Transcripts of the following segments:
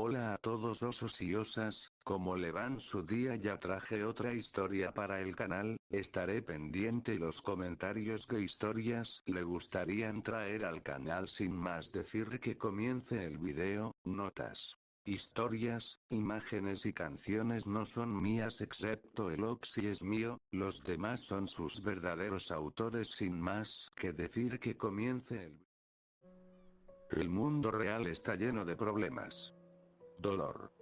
Hola a todos osos y osas, ¿cómo le van su día? Ya traje otra historia para el canal, estaré pendiente los comentarios qué historias le gustarían traer al canal. Sin más decir que comience el video. Notas. Historias, imágenes y canciones no son mías excepto el Oxy es mío, los demás son sus verdaderos autores. Sin más que decir que comience el mundo real está lleno de problemas. Dolor.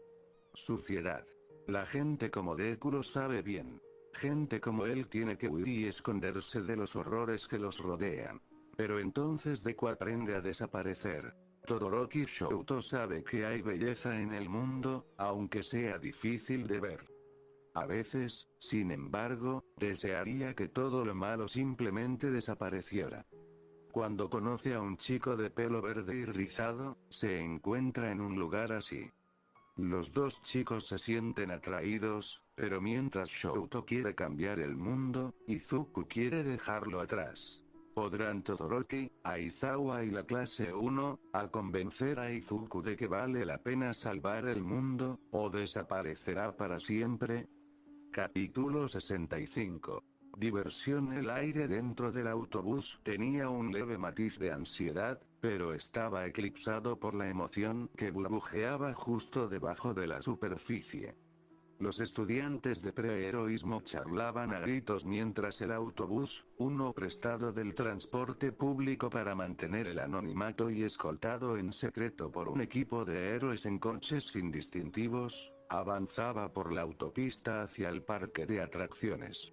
Suciedad. La gente como Deku lo sabe bien. Gente como él tiene que huir y esconderse de los horrores que los rodean. Pero entonces Deku aprende a desaparecer. Todoroki Shouto sabe que hay belleza en el mundo, aunque sea difícil de ver. A veces, sin embargo, desearía que todo lo malo simplemente desapareciera. Cuando conoce a un chico de pelo verde y rizado, se encuentra en un lugar así. Los dos chicos se sienten atraídos, pero mientras Shouto quiere cambiar el mundo, Izuku quiere dejarlo atrás. ¿Podrán Todoroki, Aizawa y la clase 1, a convencer a Izuku de que vale la pena salvar el mundo, o desaparecerá para siempre? Capítulo 65. Diversión. El aire dentro del autobús tenía un leve matiz de ansiedad, pero estaba eclipsado por la emoción que burbujeaba justo debajo de la superficie. Los estudiantes de preheroísmo charlaban a gritos mientras el autobús, uno prestado del transporte público para mantener el anonimato y escoltado en secreto por un equipo de héroes en coches sin distintivos, avanzaba por la autopista hacia el parque de atracciones.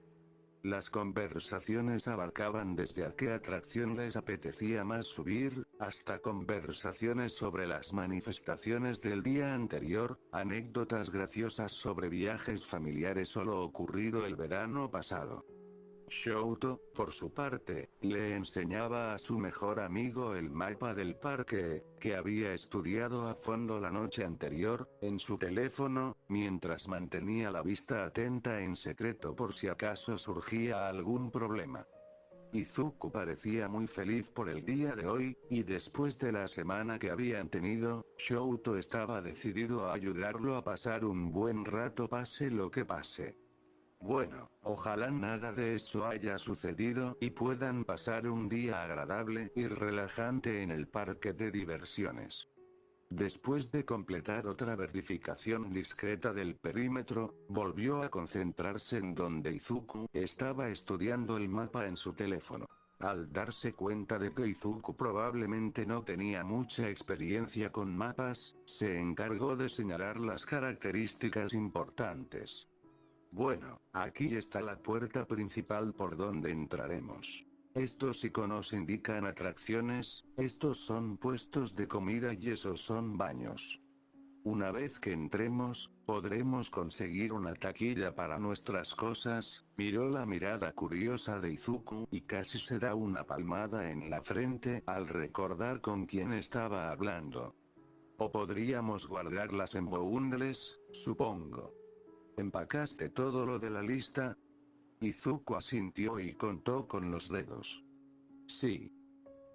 Las conversaciones abarcaban desde a qué atracción les apetecía más subir, hasta conversaciones sobre las manifestaciones del día anterior, anécdotas graciosas sobre viajes familiares o lo ocurrido el verano pasado. Shouto, por su parte, le enseñaba a su mejor amigo el mapa del parque, que había estudiado a fondo la noche anterior, en su teléfono, mientras mantenía la vista atenta en secreto por si acaso surgía algún problema. Izuku parecía muy feliz por el día de hoy, y después de la semana que habían tenido, Shouto estaba decidido a ayudarlo a pasar un buen rato pase lo que pase. Bueno, ojalá nada de eso haya sucedido y puedan pasar un día agradable y relajante en el parque de diversiones. Después de completar otra verificación discreta del perímetro, volvió a concentrarse en donde Izuku estaba estudiando el mapa en su teléfono. Al darse cuenta de que Izuku probablemente no tenía mucha experiencia con mapas, se encargó de señalar las características importantes. Bueno, aquí está la puerta principal por donde entraremos. Estos iconos indican atracciones, estos son puestos de comida y esos son baños. Una vez que entremos, podremos conseguir una taquilla para nuestras cosas. Miró la mirada curiosa de Izuku y casi se da una palmada en la frente al recordar con quién estaba hablando. O podríamos guardarlas en bundles, supongo. ¿Empacaste todo lo de la lista? Izuku asintió y contó con los dedos. Sí.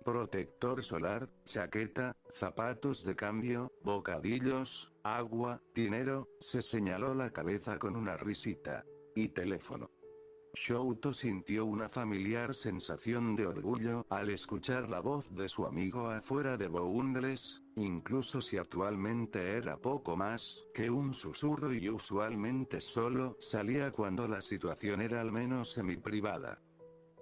Protector solar, chaqueta, zapatos de cambio, bocadillos, agua, dinero, se señaló la cabeza con una risita. Y teléfono. Shouto sintió una familiar sensación de orgullo al escuchar la voz de su amigo afuera de Boundless, incluso si actualmente era poco más que un susurro y usualmente solo salía cuando la situación era al menos semi-privada.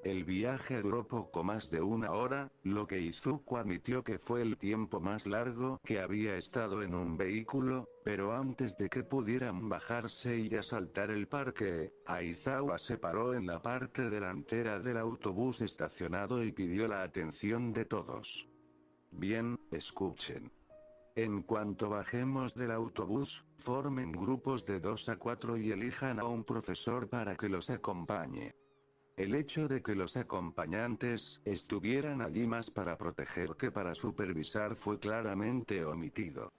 El viaje duró poco más de una hora, lo que Izuku admitió que fue el tiempo más largo que había estado en un vehículo, pero antes de que pudieran bajarse y asaltar el parque, Aizawa se paró en la parte delantera del autobús estacionado y pidió la atención de todos. Bien, escuchen. En cuanto bajemos del autobús, formen grupos de 2 a 4 y elijan a un profesor para que los acompañe. El hecho de que los acompañantes estuvieran allí más para proteger que para supervisar fue claramente omitido.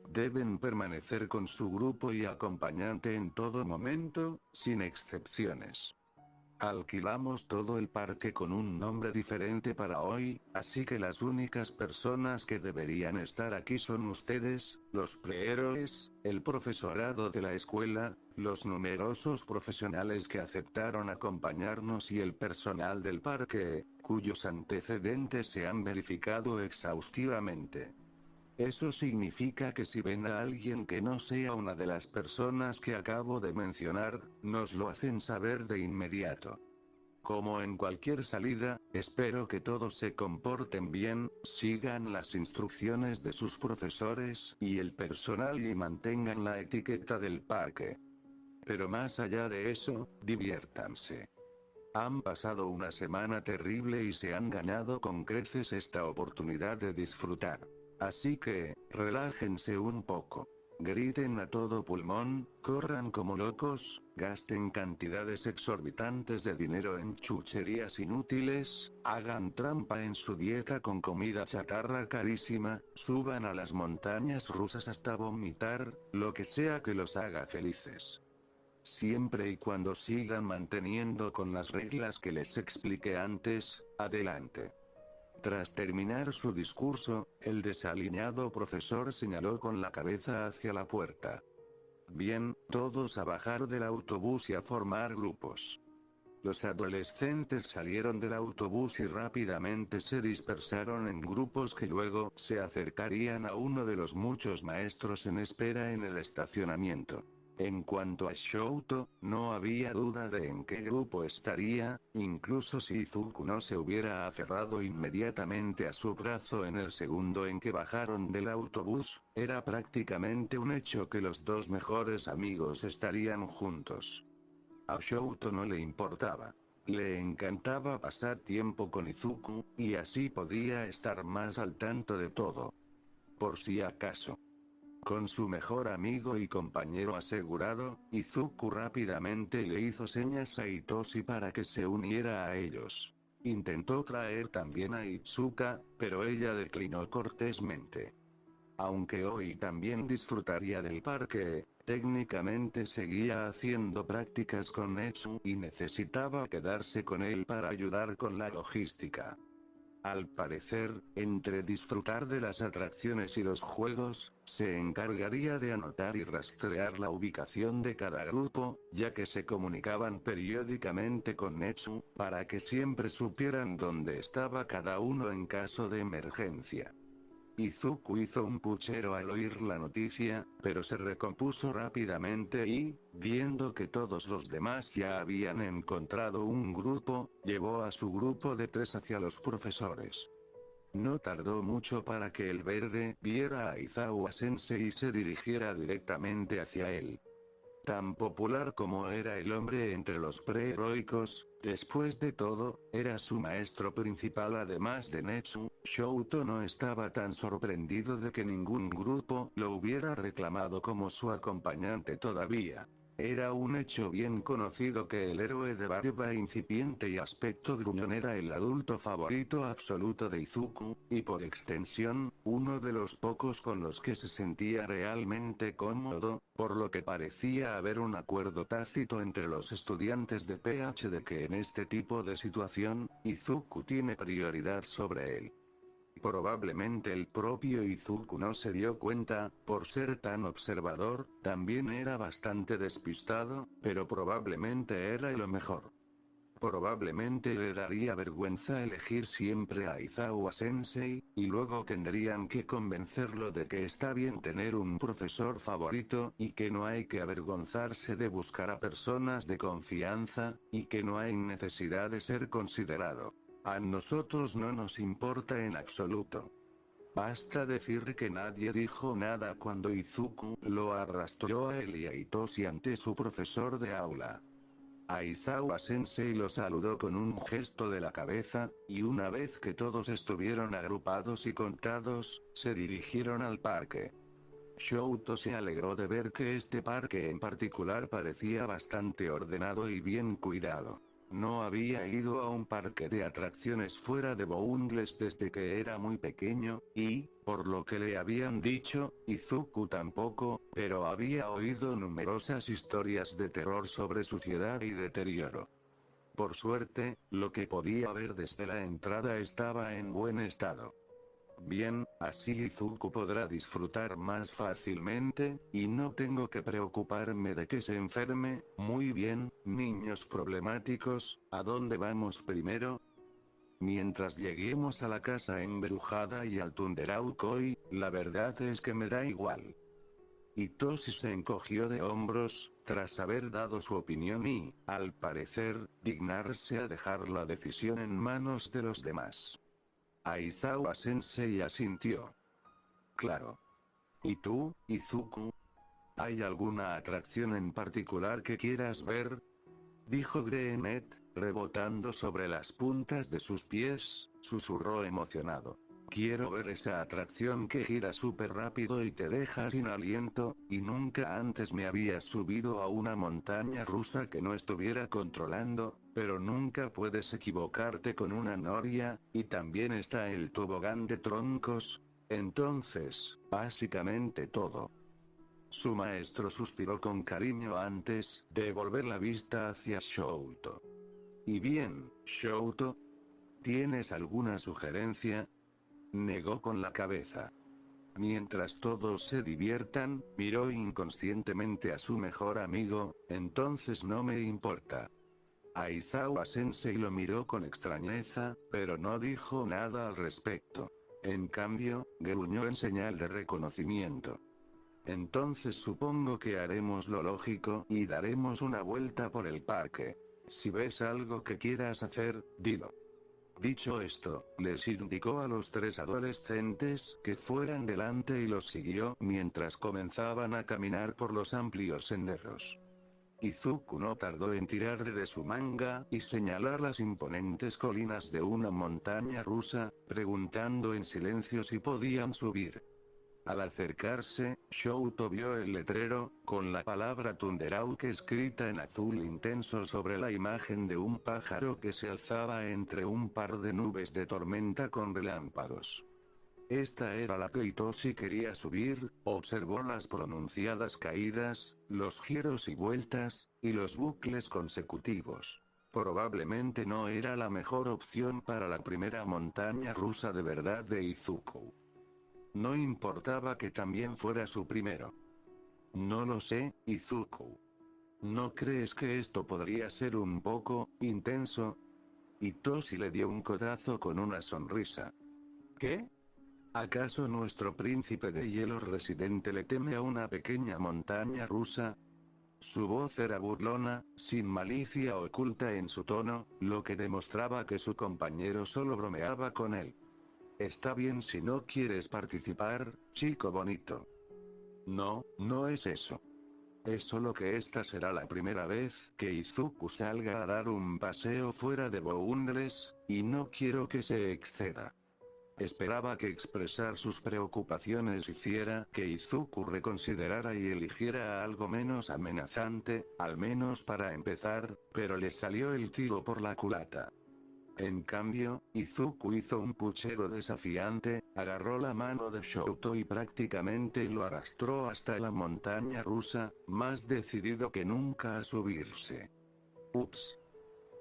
Deben permanecer con su grupo y acompañante en todo momento, sin excepciones. Alquilamos todo el parque con un nombre diferente para hoy, así que las únicas personas que deberían estar aquí son ustedes, los prehéroes, el profesorado de la escuela, los numerosos profesionales que aceptaron acompañarnos y el personal del parque, cuyos antecedentes se han verificado exhaustivamente. Eso significa que si ven a alguien que no sea una de las personas que acabo de mencionar, nos lo hacen saber de inmediato. Como en cualquier salida, espero que todos se comporten bien, sigan las instrucciones de sus profesores y el personal y mantengan la etiqueta del parque. Pero más allá de eso, diviértanse. Han pasado una semana terrible y se han ganado con creces esta oportunidad de disfrutar. Así que, relájense un poco. Griten a todo pulmón, corran como locos, gasten cantidades exorbitantes de dinero en chucherías inútiles, hagan trampa en su dieta con comida chatarra carísima, suban a las montañas rusas hasta vomitar, lo que sea que los haga felices. Siempre y cuando sigan manteniendo con las reglas que les expliqué antes, adelante. Tras terminar su discurso, el desaliñado profesor señaló con la cabeza hacia la puerta. Bien, todos a bajar del autobús y a formar grupos. Los adolescentes salieron del autobús y rápidamente se dispersaron en grupos que luego se acercarían a uno de los muchos maestros en espera en el estacionamiento. En cuanto a Shouto, no había duda de en qué grupo estaría, incluso si Izuku no se hubiera aferrado inmediatamente a su brazo en el segundo en que bajaron del autobús, era prácticamente un hecho que los dos mejores amigos estarían juntos. A Shouto no le importaba. Le encantaba pasar tiempo con Izuku, y así podía estar más al tanto de todo. Por si acaso. Con su mejor amigo y compañero asegurado, Izuku rápidamente le hizo señas a Hitoshi para que se uniera a ellos. Intentó traer también a Itsuka, pero ella declinó cortésmente. Aunque hoy también disfrutaría del parque, técnicamente seguía haciendo prácticas con Netsu y necesitaba quedarse con él para ayudar con la logística. Al parecer, entre disfrutar de las atracciones y los juegos, se encargaría de anotar y rastrear la ubicación de cada grupo, ya que se comunicaban periódicamente con Netsu, para que siempre supieran dónde estaba cada uno en caso de emergencia. Izuku hizo un puchero al oír la noticia, pero se recompuso rápidamente y, viendo que todos los demás ya habían encontrado un grupo, llevó a su grupo de 3 hacia los profesores. No tardó mucho para que el verde viera a Izawa Sensei y se dirigiera directamente hacia él. Tan popular como era el hombre entre los preheroicos, después de todo, era su maestro principal además de Netsu. Shouto no estaba tan sorprendido de que ningún grupo lo hubiera reclamado como su acompañante todavía. Era un hecho bien conocido que el héroe de barba incipiente y aspecto gruñón era el adulto favorito absoluto de Izuku, y por extensión, uno de los pocos con los que se sentía realmente cómodo, por lo que parecía haber un acuerdo tácito entre los estudiantes de PH de que en este tipo de situación, Izuku tiene prioridad sobre él. Probablemente el propio Izuku no se dio cuenta, por ser tan observador, también era bastante despistado, pero probablemente era lo mejor. Probablemente le daría vergüenza elegir siempre a Izawa Sensei, y luego tendrían que convencerlo de que está bien tener un profesor favorito, y que no hay que avergonzarse de buscar a personas de confianza, y que no hay necesidad de ser considerado. A nosotros no nos importa en absoluto. Basta decir que nadie dijo nada cuando Izuku lo arrastró a él y a Hitoshi ante su profesor de aula. Aizawa Sensei lo saludó con un gesto de la cabeza, y una vez que todos estuvieron agrupados y contados, se dirigieron al parque. Shouto se alegró de ver que este parque en particular parecía bastante ordenado y bien cuidado. No había ido a un parque de atracciones fuera de Boundless desde que era muy pequeño, y, por lo que le habían dicho, Izuku tampoco, pero había oído numerosas historias de terror sobre suciedad y deterioro. Por suerte, lo que podía ver desde la entrada estaba en buen estado. Bien, así Izuku podrá disfrutar más fácilmente, y no tengo que preocuparme de que se enferme. Muy bien, niños problemáticos, ¿a dónde vamos primero? Mientras lleguemos a la casa embrujada y al Thunderhawk, la verdad es que me da igual. Hitoshi se encogió de hombros, tras haber dado su opinión y, al parecer, dignarse a dejar la decisión en manos de los demás. Aizawa Sensei asintió. Claro. ¿Y tú, Izuku? ¿Hay alguna atracción en particular que quieras ver? Dijo Greenet, rebotando sobre las puntas de sus pies, susurró emocionado. Quiero ver esa atracción que gira súper rápido y te deja sin aliento, y nunca antes me había subido a una montaña rusa que no estuviera controlando, pero nunca puedes equivocarte con una noria, y también está el tobogán de troncos. Entonces, básicamente todo. Su maestro suspiró con cariño antes de volver la vista hacia Shouto. Y bien, Shouto, ¿tienes alguna sugerencia? Negó con la cabeza. Mientras todos se diviertan, miró inconscientemente a su mejor amigo, entonces no me importa. Aizawa Sensei lo miró con extrañeza, pero no dijo nada al respecto. En cambio, gruñó en señal de reconocimiento. Entonces supongo que haremos lo lógico y daremos una vuelta por el parque. Si ves algo que quieras hacer, dilo. Dicho esto, les indicó a los tres adolescentes que fueran delante y los siguió mientras comenzaban a caminar por los amplios senderos. Izuku no tardó en tirar de su manga y señalar las imponentes colinas de una montaña rusa, preguntando en silencio si podían subir. Al acercarse, Shouto vio el letrero, con la palabra Thunderhawk escrita en azul intenso sobre la imagen de un pájaro que se alzaba entre un par de nubes de tormenta con relámpagos. Esta era la que Hitoshi quería subir, observó las pronunciadas caídas, los giros y vueltas, y los bucles consecutivos. Probablemente no era la mejor opción para la primera montaña rusa de verdad de Izuku. No importaba que también fuera su primero. No lo sé, Izuku. ¿No crees que esto podría ser un poco intenso? Hitoshi le dio un codazo con una sonrisa. ¿Qué? ¿Acaso nuestro príncipe de hielo residente le teme a una pequeña montaña rusa? Su voz era burlona, sin malicia oculta en su tono, lo que demostraba que su compañero solo bromeaba con él. Está bien si no quieres participar, chico bonito. No, no es eso. Es solo que esta será la primera vez que Izuku salga a dar un paseo fuera de Boundless, y no quiero que se exceda. Esperaba que expresar sus preocupaciones hiciera que Izuku reconsiderara y eligiera algo menos amenazante, al menos para empezar, pero le salió el tiro por la culata. En cambio, Izuku hizo un puchero desafiante, agarró la mano de Shouto y prácticamente lo arrastró hasta la montaña rusa, más decidido que nunca a subirse. Ups.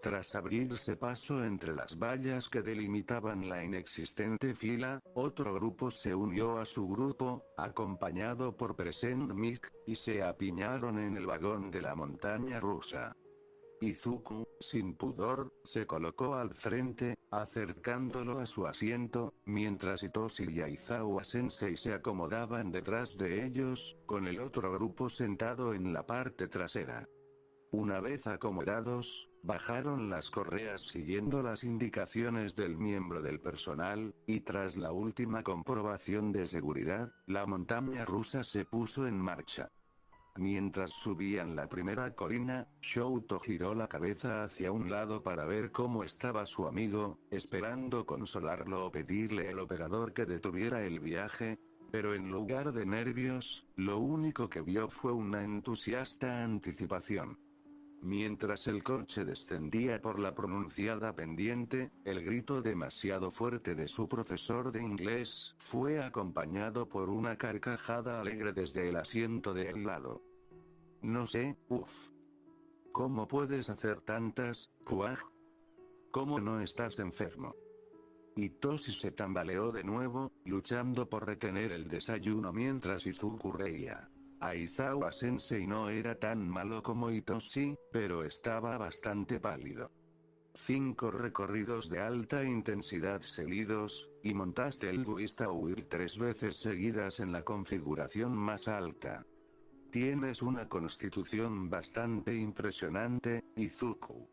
Tras abrirse paso entre las vallas que delimitaban la inexistente fila, otro grupo se unió a su grupo, acompañado por Present Mic, y se apiñaron en el vagón de la montaña rusa. Izuku, sin pudor, se colocó al frente, acercándolo a su asiento, mientras Hitoshi y Aizawa Sensei se acomodaban detrás de ellos, con el otro grupo sentado en la parte trasera. Una vez acomodados, bajaron las correas siguiendo las indicaciones del miembro del personal, y tras la última comprobación de seguridad, la montaña rusa se puso en marcha. Mientras subían la primera colina, Shouto giró la cabeza hacia un lado para ver cómo estaba su amigo, esperando consolarlo o pedirle al operador que detuviera el viaje, pero en lugar de nervios, lo único que vio fue una entusiasta anticipación. Mientras el coche descendía por la pronunciada pendiente, el grito demasiado fuerte de su profesor de inglés fue acompañado por una carcajada alegre desde el asiento de al lado. No sé, uff. ¿Cómo puedes hacer tantas, Puaj? ¿Cómo no estás enfermo? Hitoshi se tambaleó de nuevo, luchando por retener el desayuno mientras Izuku reía. Aizawa Sensei no era tan malo como Hitoshi, pero estaba bastante pálido. 5 recorridos de alta intensidad seguidos, y montaste el Buista Huir 3 veces seguidas en la configuración más alta. Tienes una constitución bastante impresionante, Izuku.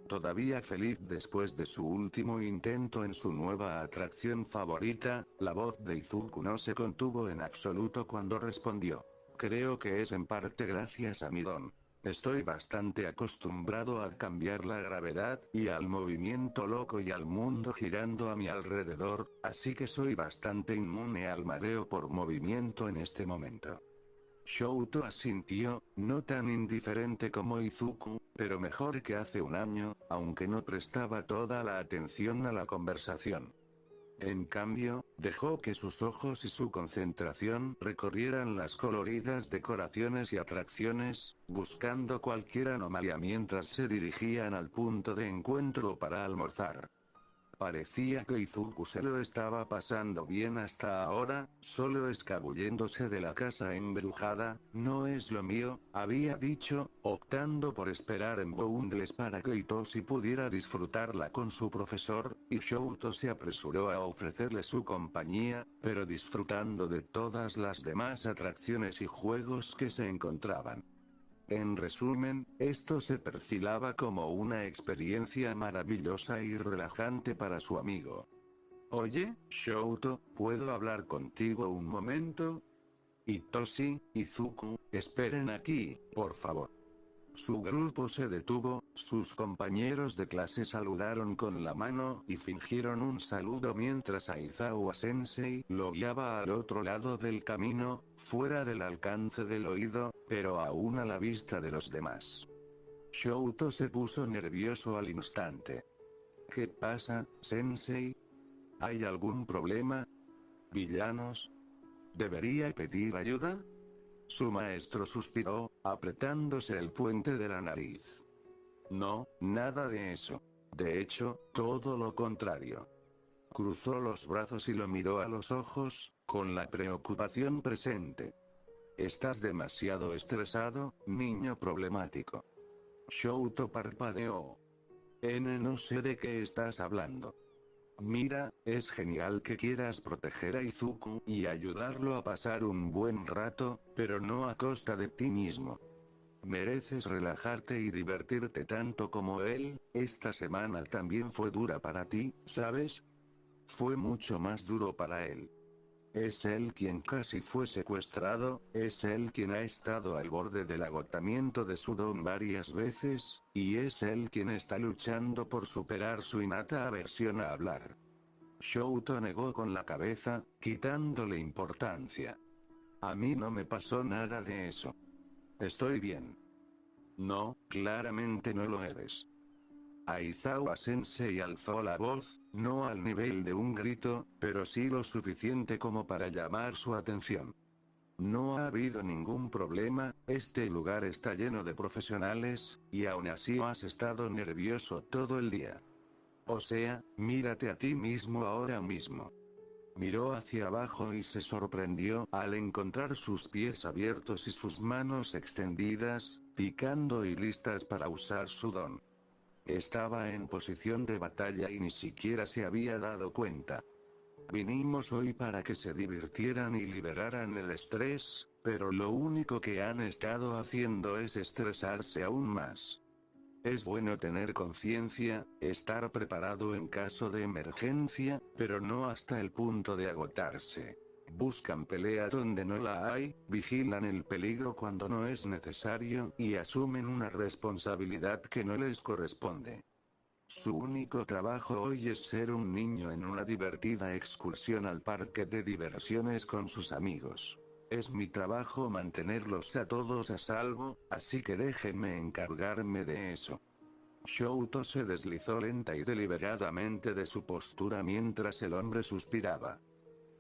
Todavía feliz después de su último intento en su nueva atracción favorita, la voz de Izuku no se contuvo en absoluto cuando respondió. Creo que es en parte gracias a mi don. Estoy bastante acostumbrado a cambiar la gravedad, y al movimiento loco y al mundo girando a mi alrededor, así que soy bastante inmune al mareo por movimiento en este momento. Shouto asintió, no tan indiferente como Izuku, pero mejor que hace un año, aunque no prestaba toda la atención a la conversación. En cambio, dejó que sus ojos y su concentración recorrieran las coloridas decoraciones y atracciones, buscando cualquier anomalía mientras se dirigían al punto de encuentro para almorzar. Parecía que Izuku se lo estaba pasando bien hasta ahora, solo escabulléndose de la casa embrujada. No es lo mío, había dicho, optando por esperar en Boundless para que Hitoshi pudiera disfrutarla con su profesor, y Shouto se apresuró a ofrecerle su compañía, pero disfrutando de todas las demás atracciones y juegos que se encontraban. En resumen, esto se perfilaba como una experiencia maravillosa y relajante para su amigo. Oye, Shouto, ¿puedo hablar contigo un momento? Hitoshi, Izuku, esperen aquí, por favor. Su grupo se detuvo, sus compañeros de clase saludaron con la mano y fingieron un saludo mientras Aizawa Sensei lo guiaba al otro lado del camino, fuera del alcance del oído, pero aún a la vista de los demás. Shouto se puso nervioso al instante. ¿Qué pasa, Sensei? ¿Hay algún problema? ¿Villanos? ¿Debería pedir ayuda? Su maestro suspiró, apretándose el puente de la nariz. No, nada de eso. De hecho, todo lo contrario. Cruzó los brazos y lo miró a los ojos, con la preocupación presente. Estás demasiado estresado, niño problemático. Shouto parpadeó. No sé de qué estás hablando. Mira, es genial que quieras proteger a Izuku y ayudarlo a pasar un buen rato, pero no a costa de ti mismo. Mereces relajarte y divertirte tanto como él. Esta semana también fue dura para ti, ¿sabes? Fue mucho más duro para él. Es él quien casi fue secuestrado, es él quien ha estado al borde del agotamiento de su don varias veces, y es él quien está luchando por superar su innata aversión a hablar. Shouto negó con la cabeza, quitándole importancia. A mí no me pasó nada de eso. Estoy bien. No, claramente no lo eres. Aizawa Sensei alzó la voz, no al nivel de un grito, pero sí lo suficiente como para llamar su atención. No ha habido ningún problema, este lugar está lleno de profesionales, y aún así has estado nervioso todo el día. O sea, mírate a ti mismo ahora mismo. Miró hacia abajo y se sorprendió al encontrar sus pies abiertos y sus manos extendidas, picando y listas para usar su don. Estaba en posición de batalla y ni siquiera se había dado cuenta. Vinimos hoy para que se divirtieran y liberaran el estrés, pero lo único que han estado haciendo es estresarse aún más. Es bueno tener conciencia, estar preparado en caso de emergencia, pero no hasta el punto de agotarse. Buscan pelea donde no la hay, vigilan el peligro cuando no es necesario, y asumen una responsabilidad que no les corresponde. Su único trabajo hoy es ser un niño en una divertida excursión al parque de diversiones con sus amigos. Es mi trabajo mantenerlos a todos a salvo, así que déjenme encargarme de eso. Shouto se deslizó lenta y deliberadamente de su postura mientras el hombre suspiraba.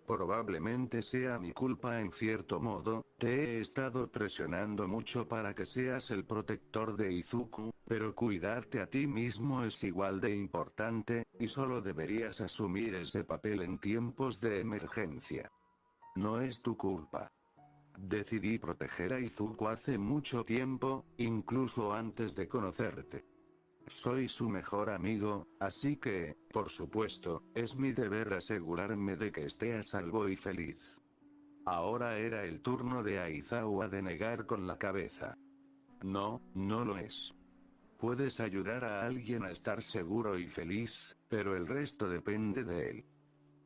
Probablemente sea mi culpa en cierto modo, te he estado presionando mucho para que seas el protector de Izuku, pero cuidarte a ti mismo es igual de importante, y solo deberías asumir ese papel en tiempos de emergencia. No es tu culpa. Decidí proteger a Izuku hace mucho tiempo, incluso antes de conocerte. Soy su mejor amigo, así que, por supuesto, es mi deber asegurarme de que esté a salvo y feliz. Ahora era el turno de Aizawa de negar con la cabeza. No, no lo es. Puedes ayudar a alguien a estar seguro y feliz, pero el resto depende de él.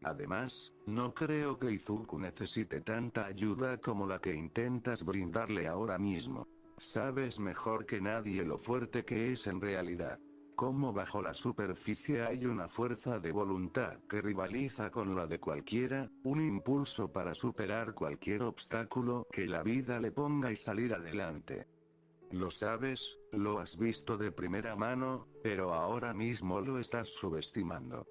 Además, no creo que Izuku necesite tanta ayuda como la que intentas brindarle ahora mismo. Sabes mejor que nadie lo fuerte que es en realidad. Como bajo la superficie hay una fuerza de voluntad que rivaliza con la de cualquiera, un impulso para superar cualquier obstáculo que la vida le ponga y salir adelante. Lo sabes, lo has visto de primera mano, pero ahora mismo lo estás subestimando.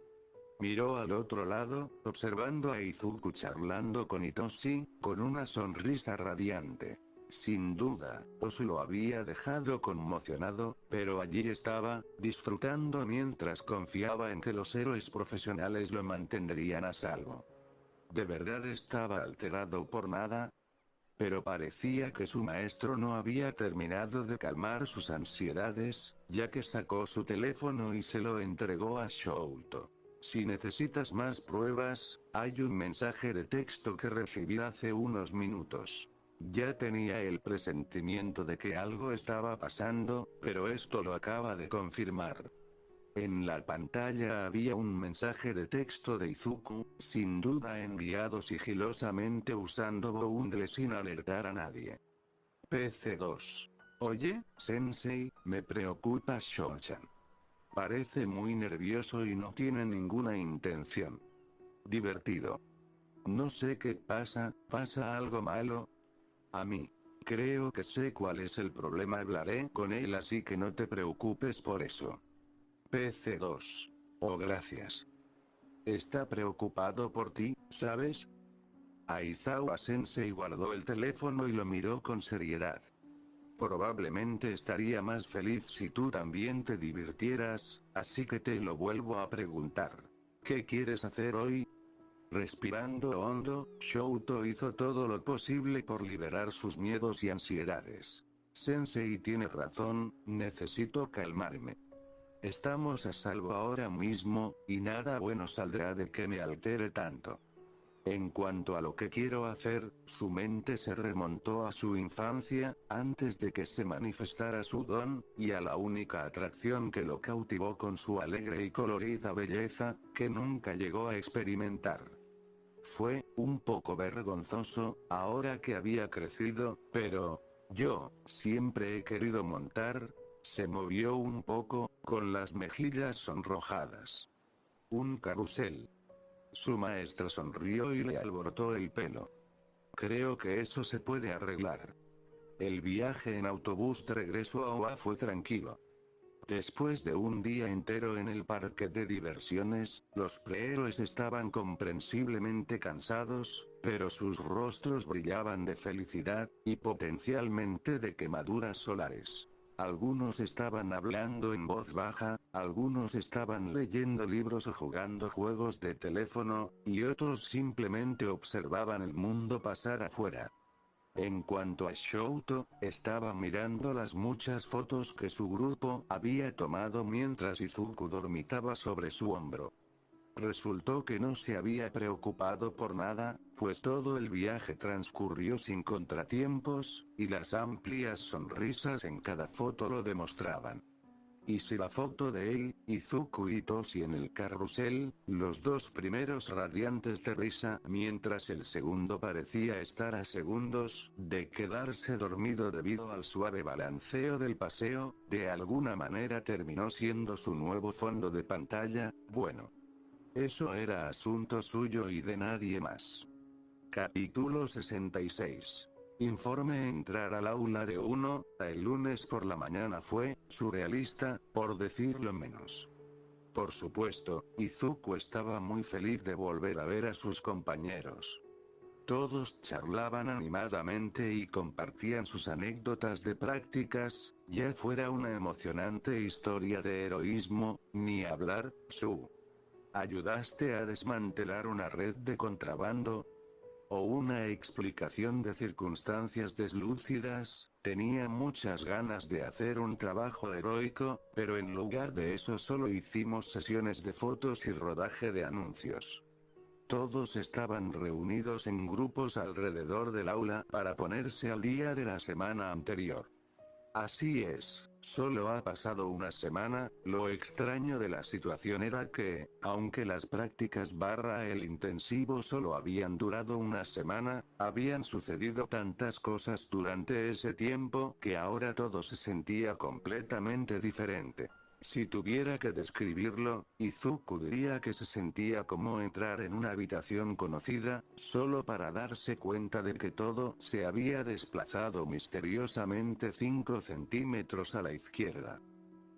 Miró al otro lado, observando a Izuku charlando con Itoshi, con una sonrisa radiante. Sin duda, Osu lo había dejado conmocionado, pero allí estaba, disfrutando mientras confiaba en que los héroes profesionales lo mantendrían a salvo. ¿De verdad estaba alterado por nada? Pero parecía que su maestro no había terminado de calmar sus ansiedades, ya que sacó su teléfono y se lo entregó a Shouto. Si necesitas más pruebas, hay un mensaje de texto que recibí hace unos minutos. Ya tenía el presentimiento de que algo estaba pasando, pero esto lo acaba de confirmar. En la pantalla había un mensaje de texto de Izuku, sin duda enviado sigilosamente usando Boundle sin alertar a nadie. PC2. Oye, Sensei, me preocupa Shouchan. Parece muy nervioso y no tiene ninguna intención. Divertido. No sé qué pasa, ¿pasa algo malo? A mí. Creo que sé cuál es el problema, hablaré con él así que no te preocupes por eso. PC2. Oh, gracias. Está preocupado por ti, ¿sabes? Aizawa Sensei guardó el teléfono y lo miró con seriedad. Probablemente estaría más feliz si tú también te divirtieras, así que te lo vuelvo a preguntar. ¿Qué quieres hacer hoy? Respirando hondo, Shouto hizo todo lo posible por liberar sus miedos y ansiedades. Sensei tiene razón, necesito calmarme. Estamos a salvo ahora mismo, y nada bueno saldrá de que me altere tanto. En cuanto a lo que quiero hacer, su mente se remontó a su infancia, antes de que se manifestara su don, y a la única atracción que lo cautivó con su alegre y colorida belleza, que nunca llegó a experimentar. Fue un poco vergonzoso, ahora que había crecido, pero... yo, siempre he querido montar... Se movió un poco, con las mejillas sonrojadas. Un carrusel. Su maestra sonrió y le alborotó el pelo. Creo que eso se puede arreglar. El viaje en autobús de regreso a Oa fue tranquilo. Después de un día entero en el parque de diversiones, los prehéroes estaban comprensiblemente cansados, pero sus rostros brillaban de felicidad, y potencialmente de quemaduras solares. Algunos estaban hablando en voz baja, algunos estaban leyendo libros o jugando juegos de teléfono, y otros simplemente observaban el mundo pasar afuera. En cuanto a Shouto, estaba mirando las muchas fotos que su grupo había tomado mientras Izuku dormitaba sobre su hombro. Resultó que no se había preocupado por nada, pues todo el viaje transcurrió sin contratiempos, y las amplias sonrisas en cada foto lo demostraban. Y si la foto de él, Izuku y Toshi en el carrusel, los dos primeros radiantes de risa, mientras el segundo parecía estar a segundos de quedarse dormido debido al suave balanceo del paseo, de alguna manera terminó siendo su nuevo fondo de pantalla, bueno. Eso era asunto suyo y de nadie más. Capítulo 66. Informe: entrar al aula de 1, el lunes por la mañana fue, surrealista, por decirlo menos. Por supuesto, Izuku estaba muy feliz de volver a ver a sus compañeros. Todos charlaban animadamente y compartían sus anécdotas de prácticas, ya fuera una emocionante historia de heroísmo, ni hablar, Su. ¿Ayudaste a desmantelar una red de contrabando? O una explicación de circunstancias deslúcidas. Tenía muchas ganas de hacer un trabajo heroico, pero en lugar de eso solo hicimos sesiones de fotos y rodaje de anuncios. Todos estaban reunidos en grupos alrededor del aula para ponerse al día de la semana anterior. Así es, solo ha pasado una semana. Lo extraño de la situación era que, aunque las prácticas / el intensivo solo habían durado una semana, habían sucedido tantas cosas durante ese tiempo que ahora todo se sentía completamente diferente. Si tuviera que describirlo, Izuku diría que se sentía como entrar en una habitación conocida, solo para darse cuenta de que todo se había desplazado misteriosamente 5 centímetros a la izquierda.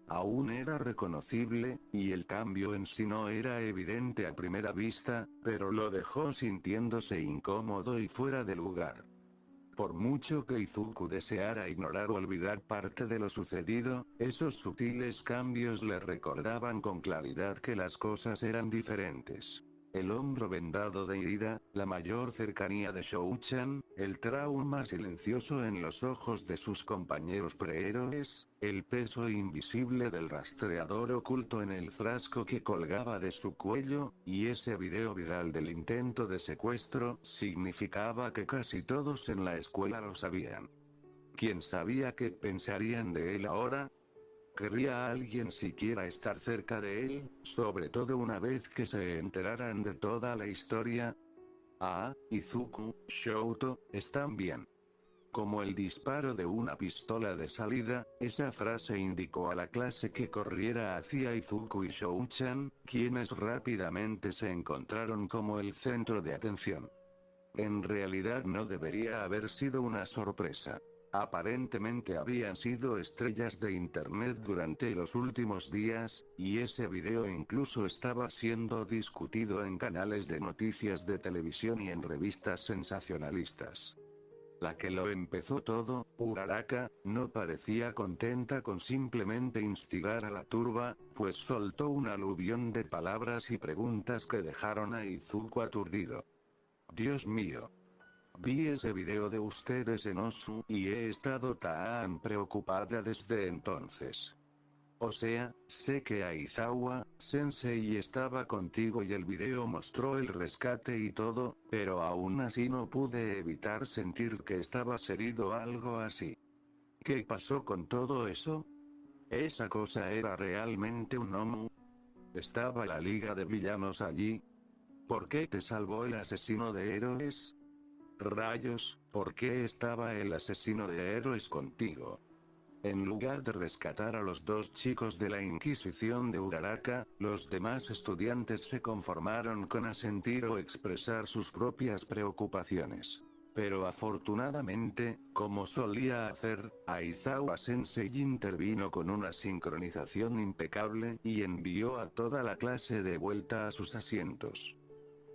Aún era reconocible, y el cambio en sí no era evidente a primera vista, pero lo dejó sintiéndose incómodo y fuera de lugar. Por mucho que Izuku deseara ignorar o olvidar parte de lo sucedido, esos sutiles cambios le recordaban con claridad que las cosas eran diferentes. El hombro vendado de Ida, la mayor cercanía de Shou-chan, el trauma silencioso en los ojos de sus compañeros prehéroes, el peso invisible del rastreador oculto en el frasco que colgaba de su cuello, y ese video viral del intento de secuestro, significaba que casi todos en la escuela lo sabían. ¿Quién sabía qué pensarían de él ahora? ¿Querría a alguien siquiera estar cerca de él, sobre todo una vez que se enteraran de toda la historia? Ah, Izuku, Shouto, están bien. Como el disparo de una pistola de salida, esa frase indicó a la clase que corriera hacia Izuku y Shou-chan, quienes rápidamente se encontraron como el centro de atención. En realidad no debería haber sido una sorpresa. Aparentemente habían sido estrellas de internet durante los últimos días, y ese video incluso estaba siendo discutido en canales de noticias de televisión y en revistas sensacionalistas. La que lo empezó todo, Uraraka, no parecía contenta con simplemente instigar a la turba, pues soltó un aluvión de palabras y preguntas que dejaron a Izuku aturdido. Dios mío. Vi ese video de ustedes en Osu y he estado tan preocupada desde entonces. O sea, sé que Aizawa Sensei estaba contigo y el video mostró el rescate y todo, pero aún así no pude evitar sentir que estabas herido o algo así. ¿Qué pasó con todo eso? ¿Esa cosa era realmente un Omu? ¿Estaba la Liga de Villanos allí? ¿Por qué te salvó el asesino de héroes? Rayos, ¿por qué estaba el asesino de héroes contigo? En lugar de rescatar a los dos chicos de la Inquisición de Uraraka, los demás estudiantes se conformaron con asentir o expresar sus propias preocupaciones. Pero afortunadamente, como solía hacer, Aizawa Sensei intervino con una sincronización impecable y envió a toda la clase de vuelta a sus asientos.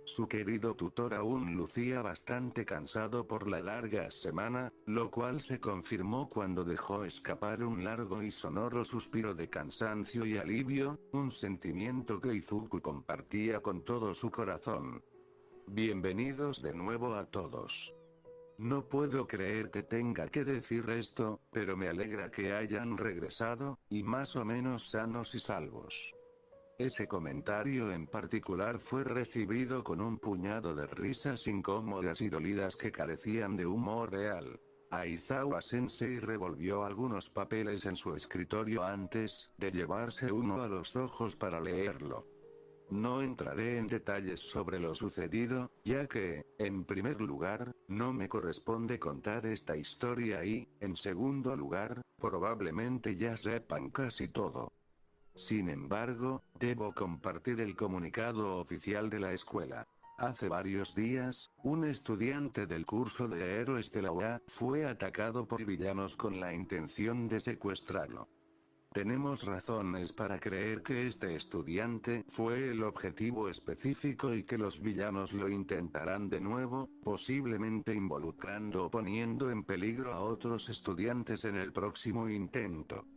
Su querido tutor aún lucía bastante cansado por la larga semana, lo cual se confirmó cuando dejó escapar un largo y sonoro suspiro de cansancio y alivio, un sentimiento que Izuku compartía con todo su corazón. Bienvenidos de nuevo a todos. No puedo creer que tenga que decir esto, pero me alegra que hayan regresado, y más o menos sanos y salvos. Ese comentario en particular fue recibido con un puñado de risas incómodas y dolidas que carecían de humor real. Aizawa Sensei revolvió algunos papeles en su escritorio antes de llevarse uno a los ojos para leerlo. No entraré en detalles sobre lo sucedido, ya que, en primer lugar, no me corresponde contar esta historia y, en segundo lugar, probablemente ya sepan casi todo. Sin embargo, debo compartir el comunicado oficial de la escuela. Hace varios días, un estudiante del curso de héroes de la UA fue atacado por villanos con la intención de secuestrarlo. Tenemos razones para creer que este estudiante fue el objetivo específico y que los villanos lo intentarán de nuevo, posiblemente involucrando o poniendo en peligro a otros estudiantes en el próximo intento.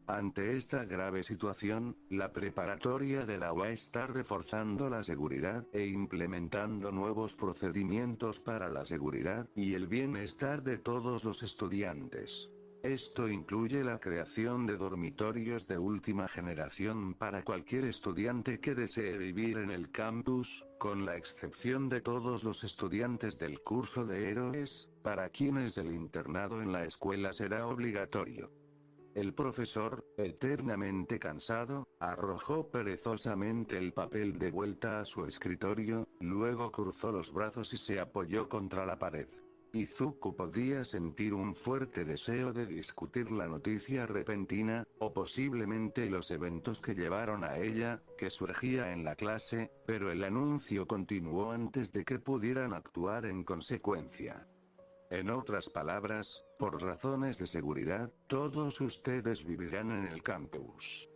Ante esta grave situación, la preparatoria de la UA está reforzando la seguridad e implementando nuevos procedimientos para la seguridad y el bienestar de todos los estudiantes. Esto incluye la creación de dormitorios de última generación para cualquier estudiante que desee vivir en el campus, con la excepción de todos los estudiantes del curso de héroes, para quienes el internado en la escuela será obligatorio. El profesor, eternamente cansado, arrojó perezosamente el papel de vuelta a su escritorio, luego cruzó los brazos y se apoyó contra la pared. Izuku podía sentir un fuerte deseo de discutir la noticia repentina, o posiblemente los eventos que llevaron a ella, que surgía en la clase, pero el anuncio continuó antes de que pudieran actuar en consecuencia. En otras palabras, por razones de seguridad, todos ustedes vivirán en el campus.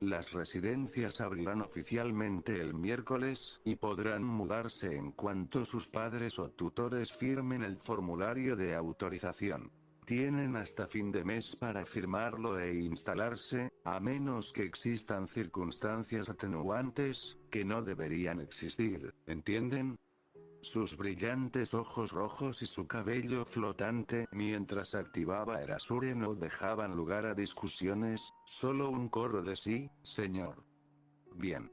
Las residencias abrirán oficialmente el miércoles, y podrán mudarse en cuanto sus padres o tutores firmen el formulario de autorización. Tienen hasta fin de mes para firmarlo e instalarse, a menos que existan circunstancias atenuantes, que no deberían existir, ¿entienden? Sus brillantes ojos rojos y su cabello flotante mientras activaba Erasure no dejaban lugar a discusiones, solo un coro de sí, señor. Bien.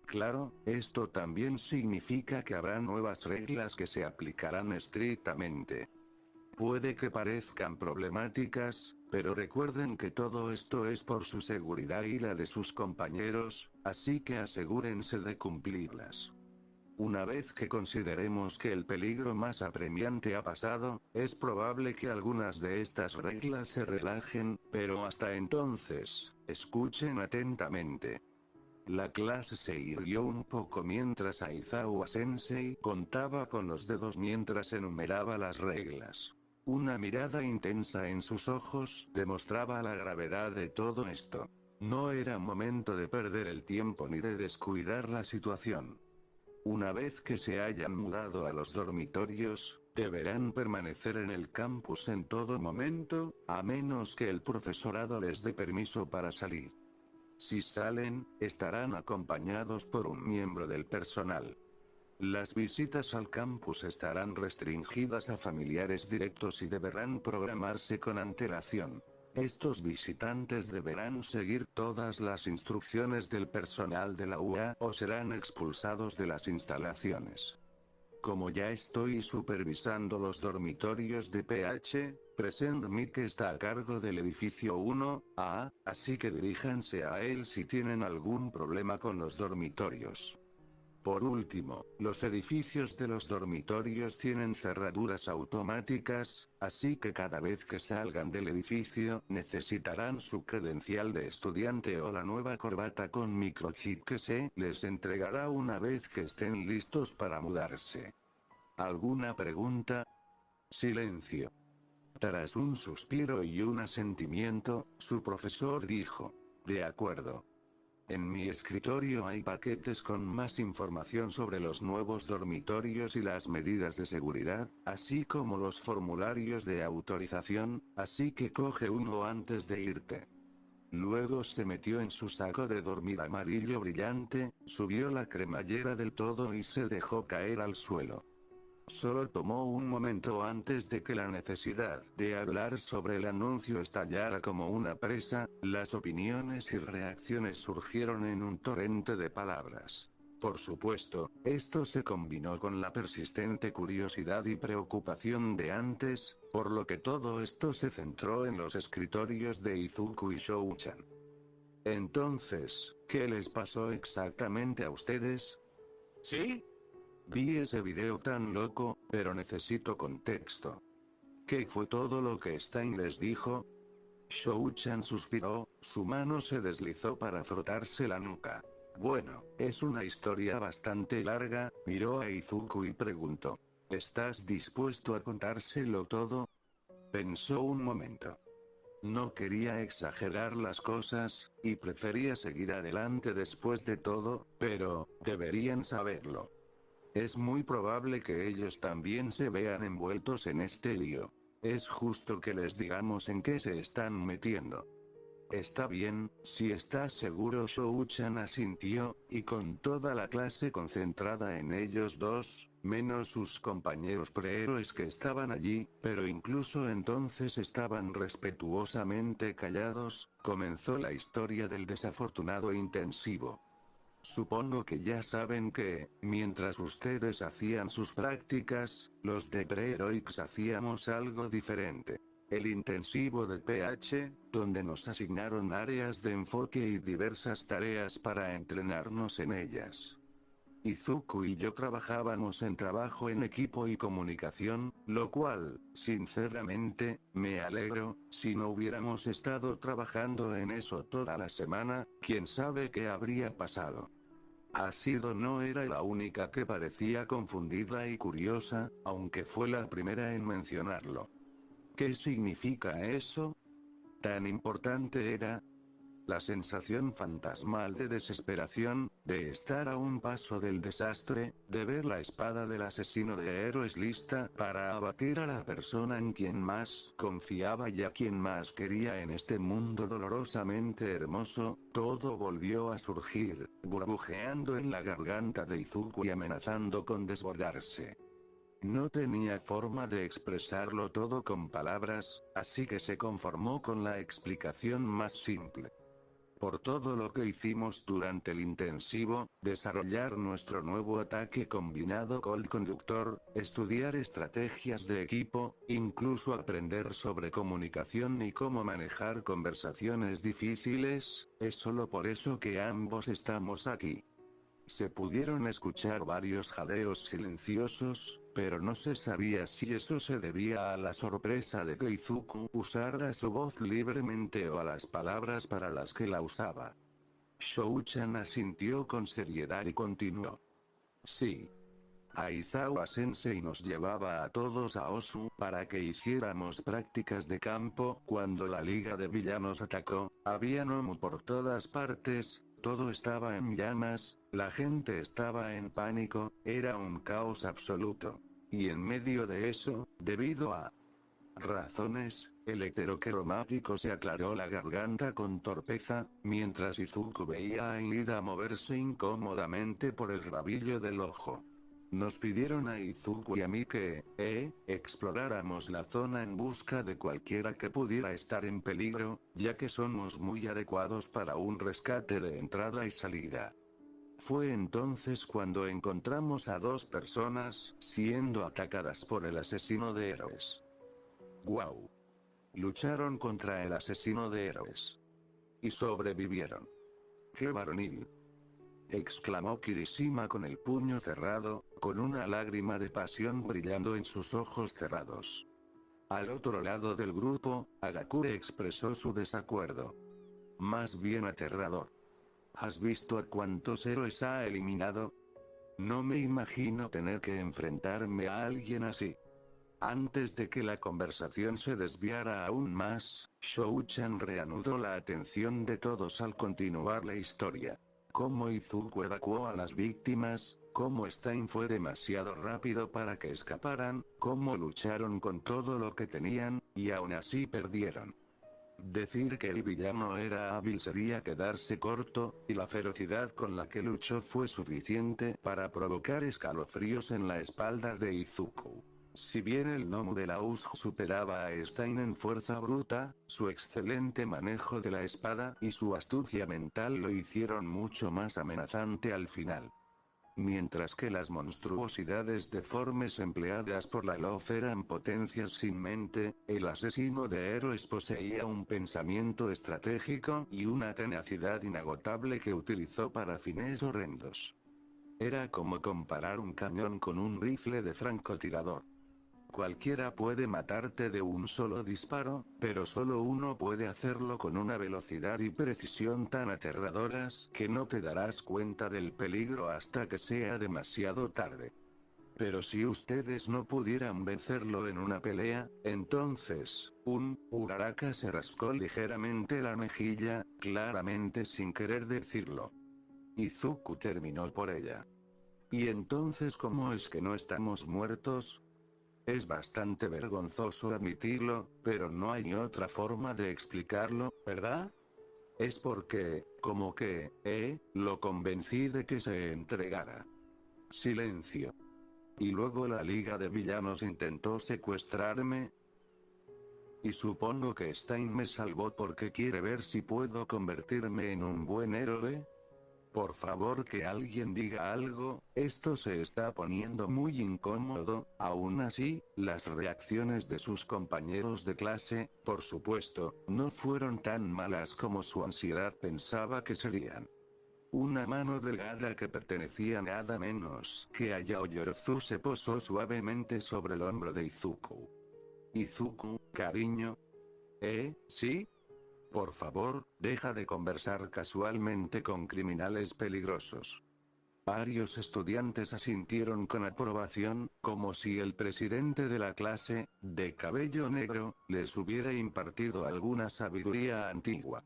Claro, esto también significa que habrá nuevas reglas que se aplicarán estrictamente. Puede que parezcan problemáticas, pero recuerden que todo esto es por su seguridad y la de sus compañeros, así que asegúrense de cumplirlas. Una vez que consideremos que el peligro más apremiante ha pasado, es probable que algunas de estas reglas se relajen, pero hasta entonces, escuchen atentamente. La clase se irguió un poco mientras Aizawa Sensei contaba con los dedos mientras enumeraba las reglas. Una mirada intensa en sus ojos demostraba la gravedad de todo esto. No era momento de perder el tiempo ni de descuidar la situación. Una vez que se hayan mudado a los dormitorios, deberán permanecer en el campus en todo momento, a menos que el profesorado les dé permiso para salir. Si salen, estarán acompañados por un miembro del personal. Las visitas al campus estarán restringidas a familiares directos y deberán programarse con antelación. Estos visitantes deberán seguir todas las instrucciones del personal de la UA o serán expulsados de las instalaciones. Como ya estoy supervisando los dormitorios de PH, Present Mic está a cargo del edificio 1A, así que diríjanse a él si tienen algún problema con los dormitorios. Por último, los edificios de los dormitorios tienen cerraduras automáticas, así que cada vez que salgan del edificio necesitarán su credencial de estudiante o la nueva corbata con microchip que se les entregará una vez que estén listos para mudarse. ¿Alguna pregunta? Silencio. Tras un suspiro y un asentimiento, su profesor dijo: de acuerdo. En mi escritorio hay paquetes con más información sobre los nuevos dormitorios y las medidas de seguridad, así como los formularios de autorización, así que coge uno antes de irte. Luego se metió en su saco de dormir amarillo brillante, subió la cremallera del todo y se dejó caer al suelo. Solo tomó un momento antes de que la necesidad de hablar sobre el anuncio estallara como una presa, las opiniones y reacciones surgieron en un torrente de palabras. Por supuesto, esto se combinó con la persistente curiosidad y preocupación de antes, por lo que todo esto se centró en los escritorios de Izuku y Shou-chan. Entonces, ¿qué les pasó exactamente a ustedes? ¿Sí? Vi ese video tan loco, pero necesito contexto. ¿Qué fue todo lo que Stein les dijo? Shou-chan suspiró, su mano se deslizó para frotarse la nuca. Bueno, es una historia bastante larga, miró a Izuku y preguntó: ¿estás dispuesto a contárselo todo? Pensó un momento. No quería exagerar las cosas, y prefería seguir adelante después de todo, pero, deberían saberlo. Es muy probable que ellos también se vean envueltos en este lío. Es justo que les digamos en qué se están metiendo. Está bien, si estás seguro, Shou-chan asintió, y con toda la clase concentrada en ellos dos, menos sus compañeros prehéroes que estaban allí, pero incluso entonces estaban respetuosamente callados, comenzó la historia del desafortunado intensivo. Supongo que ya saben que, mientras ustedes hacían sus prácticas, los de Pre-Heroics hacíamos algo diferente. El intensivo de PH, donde nos asignaron áreas de enfoque y diversas tareas para entrenarnos en ellas. Izuku y yo trabajábamos en trabajo en equipo y comunicación, lo cual, sinceramente, me alegro. Si no hubiéramos estado trabajando en eso toda la semana, quién sabe qué habría pasado. Asido no era la única que parecía confundida y curiosa, aunque fue la primera en mencionarlo. ¿Qué significa eso? ¿Tan importante era? La sensación fantasmal de desesperación, de estar a un paso del desastre, de ver la espada del asesino de héroes lista para abatir a la persona en quien más confiaba y a quien más quería en este mundo dolorosamente hermoso, todo volvió a surgir, burbujeando en la garganta de Izuku y amenazando con desbordarse. No tenía forma de expresarlo todo con palabras, así que se conformó con la explicación más simple. Por todo lo que hicimos durante el intensivo, desarrollar nuestro nuevo ataque combinado Cold Conductor, estudiar estrategias de equipo, incluso aprender sobre comunicación y cómo manejar conversaciones difíciles, es solo por eso que ambos estamos aquí. Se pudieron escuchar varios jadeos silenciosos, pero no se sabía si eso se debía a la sorpresa de que Izuku usara su voz libremente o a las palabras para las que la usaba. Shou-chan asintió con seriedad y continuó. Sí. Aizawa Sensei nos llevaba a todos a Osu para que hiciéramos prácticas de campo. Cuando la liga de villanos atacó, había Nomu por todas partes, todo estaba en llamas, la gente estaba en pánico, era un caos absoluto. Y en medio de eso, debido a razones, el heterocromático se aclaró la garganta con torpeza, mientras Izuku veía a Ida moverse incómodamente por el rabillo del ojo. Nos pidieron a Izuku y a mí que, exploráramos la zona en busca de cualquiera que pudiera estar en peligro, ya que somos muy adecuados para un rescate de entrada y salida. Fue entonces cuando encontramos a dos personas siendo atacadas por el asesino de héroes. ¡Guau! Lucharon contra el asesino de héroes. Y sobrevivieron. ¡Qué varonil! Exclamó Kirishima con el puño cerrado, con una lágrima de pasión brillando en sus ojos cerrados. Al otro lado del grupo, Agakure expresó su desacuerdo. Más bien aterrador. ¿Has visto a cuántos héroes ha eliminado? No me imagino tener que enfrentarme a alguien así. Antes de que la conversación se desviara aún más, Shou-chan reanudó la atención de todos al continuar la historia. Cómo Izuku evacuó a las víctimas, cómo Stein fue demasiado rápido para que escaparan, cómo lucharon con todo lo que tenían, y aún así perdieron. Decir que el villano era hábil sería quedarse corto, y la ferocidad con la que luchó fue suficiente para provocar escalofríos en la espalda de Izuku. Si bien el Nomu de la USG superaba a Stein en fuerza bruta, su excelente manejo de la espada y su astucia mental lo hicieron mucho más amenazante al final. Mientras que las monstruosidades deformes empleadas por la LOF eran potencias sin mente, el asesino de héroes poseía un pensamiento estratégico y una tenacidad inagotable que utilizó para fines horrendos. Era como comparar un cañón con un rifle de francotirador. Cualquiera puede matarte de un solo disparo, pero solo uno puede hacerlo con una velocidad y precisión tan aterradoras que no te darás cuenta del peligro hasta que sea demasiado tarde. Pero si ustedes no pudieran vencerlo en una pelea, entonces, Uraraka se rascó ligeramente la mejilla, claramente sin querer decirlo. Izuku terminó por ella. ¿Y entonces cómo es que no estamos muertos? Es bastante vergonzoso admitirlo, pero no hay otra forma de explicarlo, ¿verdad? Es porque, como que, lo convencí de que se entregara. Silencio. Y luego la Liga de Villanos intentó secuestrarme. Y supongo que Stein me salvó porque quiere ver si puedo convertirme en un buen héroe. Por favor que alguien diga algo, esto se está poniendo muy incómodo. Aún así, las reacciones de sus compañeros de clase, por supuesto, no fueron tan malas como su ansiedad pensaba que serían. Una mano delgada que pertenecía nada menos que a Yaoyorozu se posó suavemente sobre el hombro de Izuku. Izuku, cariño. ¿Sí? Por favor, deja de conversar casualmente con criminales peligrosos. Varios estudiantes asintieron con aprobación, como si el presidente de la clase, de cabello negro, les hubiera impartido alguna sabiduría antigua.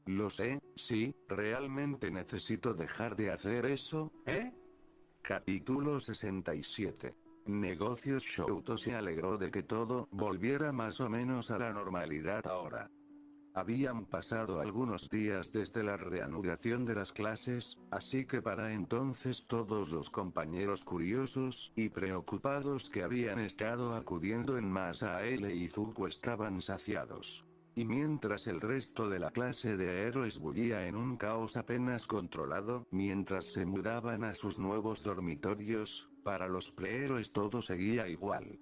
Lo sé, sí, realmente necesito dejar de hacer eso, ¿eh? Capítulo 67. Negocios. Shouto se alegró de que todo volviera más o menos a la normalidad ahora. Habían pasado algunos días desde la reanudación de las clases, así que para entonces todos los compañeros curiosos y preocupados que habían estado acudiendo en masa a él e Izuku estaban saciados. Y mientras el resto de la clase de héroes bullía en un caos apenas controlado, mientras se mudaban a sus nuevos dormitorios, para los prehéroes todo seguía igual.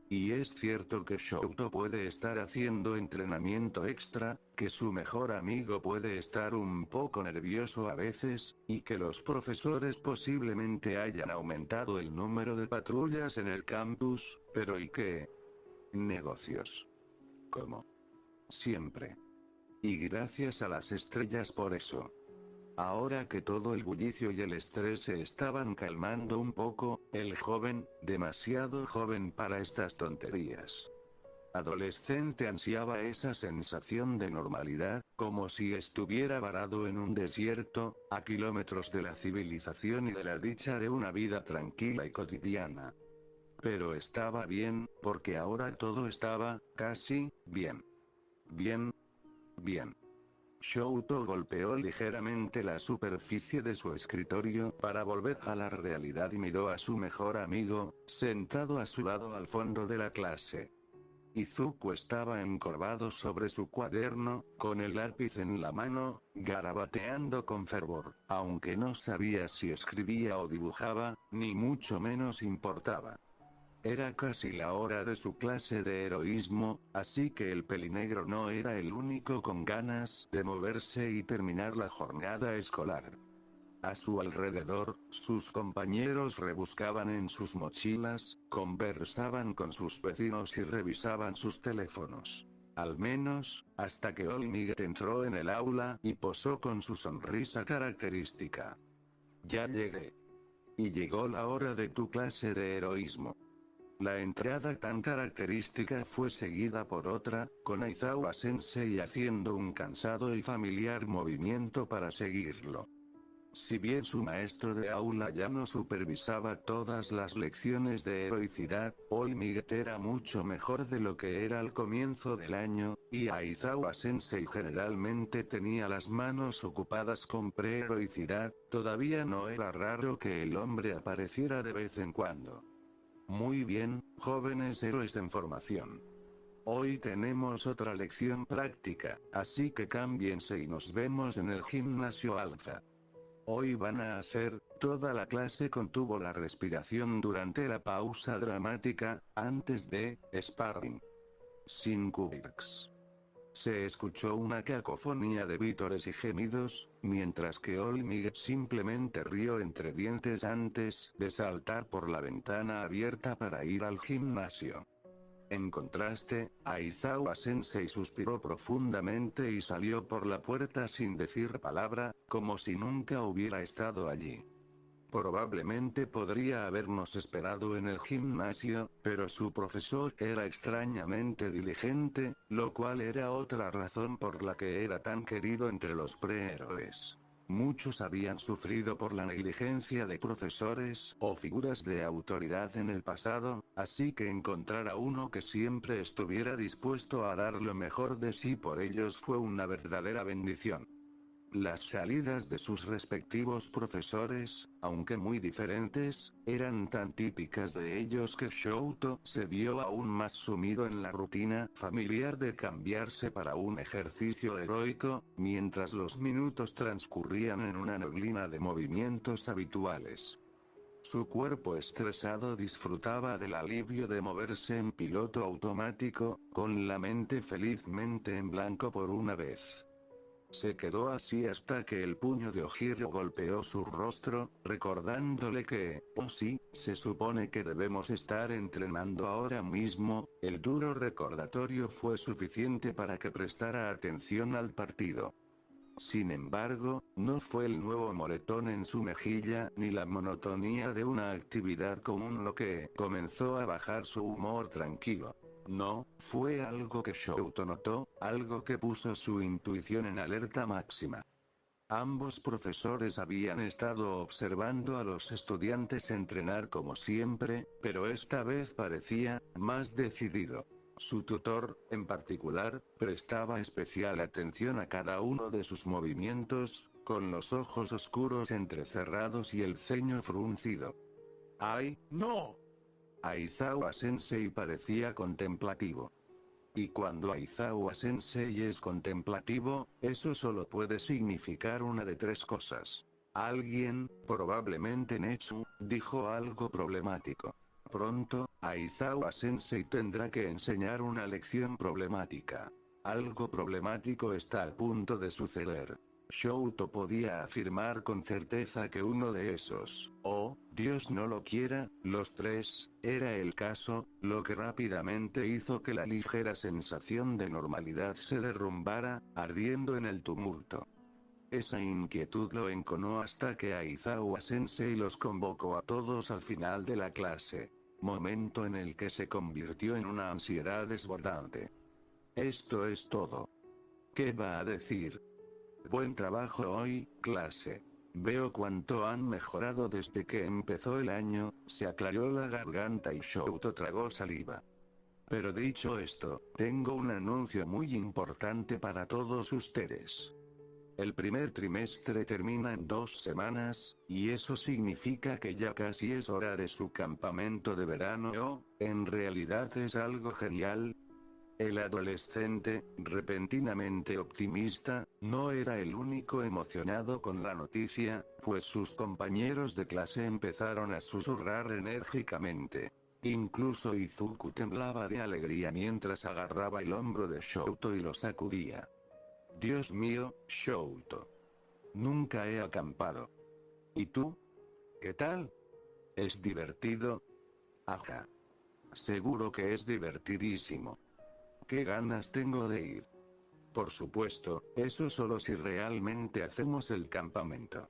Y es cierto que Shouto puede estar haciendo entrenamiento extra, que su mejor amigo puede estar un poco nervioso a veces, y que los profesores posiblemente hayan aumentado el número de patrullas en el campus, pero ¿y qué? Negocios. ¿Cómo? Siempre. Y gracias a las estrellas por eso. Ahora que todo el bullicio y el estrés se estaban calmando un poco, el joven, demasiado joven para estas tonterías. Adolescente ansiaba esa sensación de normalidad, como si estuviera varado en un desierto, a kilómetros de la civilización y de la dicha de una vida tranquila y cotidiana. Pero estaba bien, porque ahora todo estaba, casi, bien. Bien. Bien. Shouto golpeó ligeramente la superficie de su escritorio para volver a la realidad y miró a su mejor amigo, sentado a su lado al fondo de la clase. Izuku estaba encorvado sobre su cuaderno, con el lápiz en la mano, garabateando con fervor, aunque no sabía si escribía o dibujaba, ni mucho menos importaba. Era casi la hora de su clase de heroísmo, así que el pelinegro no era el único con ganas de moverse y terminar la jornada escolar. A su alrededor, sus compañeros rebuscaban en sus mochilas, conversaban con sus vecinos y revisaban sus teléfonos. Al menos, hasta que All Might entró en el aula y posó con su sonrisa característica. Ya llegué. Y llegó la hora de tu clase de heroísmo. La entrada tan característica fue seguida por otra, con Aizawa Sensei haciendo un cansado y familiar movimiento para seguirlo. Si bien su maestro de aula ya no supervisaba todas las lecciones de heroicidad, All Might era mucho mejor de lo que era al comienzo del año, y Aizawa Sensei generalmente tenía las manos ocupadas con preheroicidad, todavía no era raro que el hombre apareciera de vez en cuando. Muy bien, jóvenes héroes en formación. Hoy tenemos otra lección práctica, así que cámbiense y nos vemos en el gimnasio alfa. Hoy van a hacer, toda la clase contuvo la respiración durante la pausa dramática, antes de, sparring. Sin Quirks. Se escuchó una cacofonía de vítores y gemidos, mientras que All Might simplemente rió entre dientes antes de saltar por la ventana abierta para ir al gimnasio. En contraste, Aizawa Sensei suspiró profundamente y salió por la puerta sin decir palabra, como si nunca hubiera estado allí. Probablemente podría habernos esperado en el gimnasio, pero su profesor era extrañamente diligente, lo cual era otra razón por la que era tan querido entre los prehéroes. Muchos habían sufrido por la negligencia de profesores o figuras de autoridad en el pasado, así que encontrar a uno que siempre estuviera dispuesto a dar lo mejor de sí por ellos fue una verdadera bendición. Las salidas de sus respectivos profesores, aunque muy diferentes, eran tan típicas de ellos que Shouto se vio aún más sumido en la rutina familiar de cambiarse para un ejercicio heroico, mientras los minutos transcurrían en una neblina de movimientos habituales. Su cuerpo estresado disfrutaba del alivio de moverse en piloto automático, con la mente felizmente en blanco por una vez. Se quedó así hasta que el puño de Ojiro golpeó su rostro, recordándole que, oh sí, se supone que debemos estar entrenando ahora mismo. El duro recordatorio fue suficiente para que prestara atención al partido. Sin embargo, no fue el nuevo moretón en su mejilla ni la monotonía de una actividad común lo que comenzó a bajar su humor tranquilo. No, fue algo que Shouto notó, algo que puso su intuición en alerta máxima. Ambos profesores habían estado observando a los estudiantes entrenar como siempre, pero esta vez parecía más decidido. Su tutor, en particular, prestaba especial atención a cada uno de sus movimientos, con los ojos oscuros entrecerrados y el ceño fruncido. ¡Ay, no! Aizawa-sensei parecía contemplativo. Y cuando Aizawa-sensei es contemplativo, eso solo puede significar una de tres cosas. Alguien, probablemente Netsu, dijo algo problemático. Pronto, Aizawa-sensei tendrá que enseñar una lección problemática. Algo problemático está a punto de suceder. Shouto podía afirmar con certeza que uno de esos, o, Dios no lo quiera, los tres, era el caso, lo que rápidamente hizo que la ligera sensación de normalidad se derrumbara, ardiendo en el tumulto. Esa inquietud lo enconó hasta que Aizawa-sensei los convocó a todos al final de la clase. Momento en el que se convirtió en una ansiedad desbordante. Esto es todo. ¿Qué va a decir? Buen trabajo hoy, clase. Veo cuánto han mejorado desde que empezó el año. Se aclaró la garganta y Shouto tragó saliva. Pero dicho esto, tengo un anuncio muy importante para todos ustedes. El primer trimestre termina en 2 semanas, y eso significa que ya casi es hora de su campamento de verano o, en realidad es algo genial. El adolescente, repentinamente optimista, no era el único emocionado con la noticia, pues sus compañeros de clase empezaron a susurrar enérgicamente. Incluso Izuku temblaba de alegría mientras agarraba el hombro de Shouto y lo sacudía. Dios mío, Shouto. Nunca he acampado. ¿Y tú? ¿Qué tal? ¿Es divertido? Ajá. Seguro que es divertidísimo. ¿Qué ganas tengo de ir? Por supuesto, eso solo si realmente hacemos el campamento.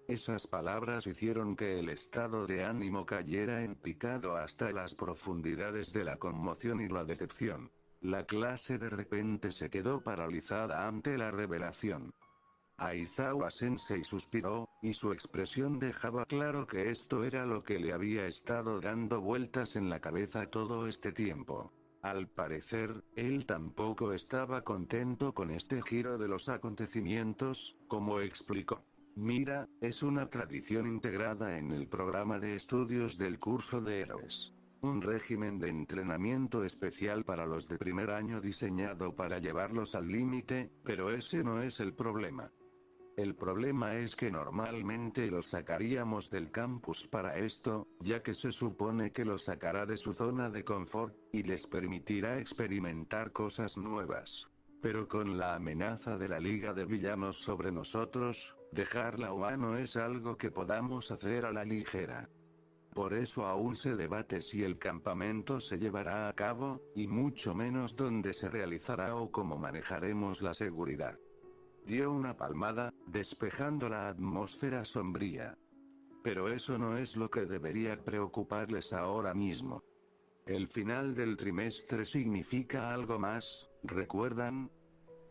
Esas palabras hicieron que el estado de ánimo cayera en picado hasta las profundidades de la conmoción y la decepción. La clase de repente se quedó paralizada ante la revelación. Aizawa-sensei suspiró, y su expresión dejaba claro que esto era lo que le había estado dando vueltas en la cabeza todo este tiempo. Al parecer, él tampoco estaba contento con este giro de los acontecimientos, como explicó. Mira, es una tradición integrada en el programa de estudios del curso de héroes. Un régimen de entrenamiento especial para los de primer año diseñado para llevarlos al límite, pero ese no es el problema. El problema es que normalmente los sacaríamos del campus para esto, ya que se supone que los sacará de su zona de confort, y les permitirá experimentar cosas nuevas. Pero con la amenaza de la Liga de Villanos sobre nosotros, dejar la UA no es algo que podamos hacer a la ligera. Por eso aún se debate si el campamento se llevará a cabo, y mucho menos dónde se realizará o cómo manejaremos la seguridad. Dio una palmada, despejando la atmósfera sombría. Pero eso no es lo que debería preocuparles ahora mismo. El final del trimestre significa algo más, ¿recuerdan?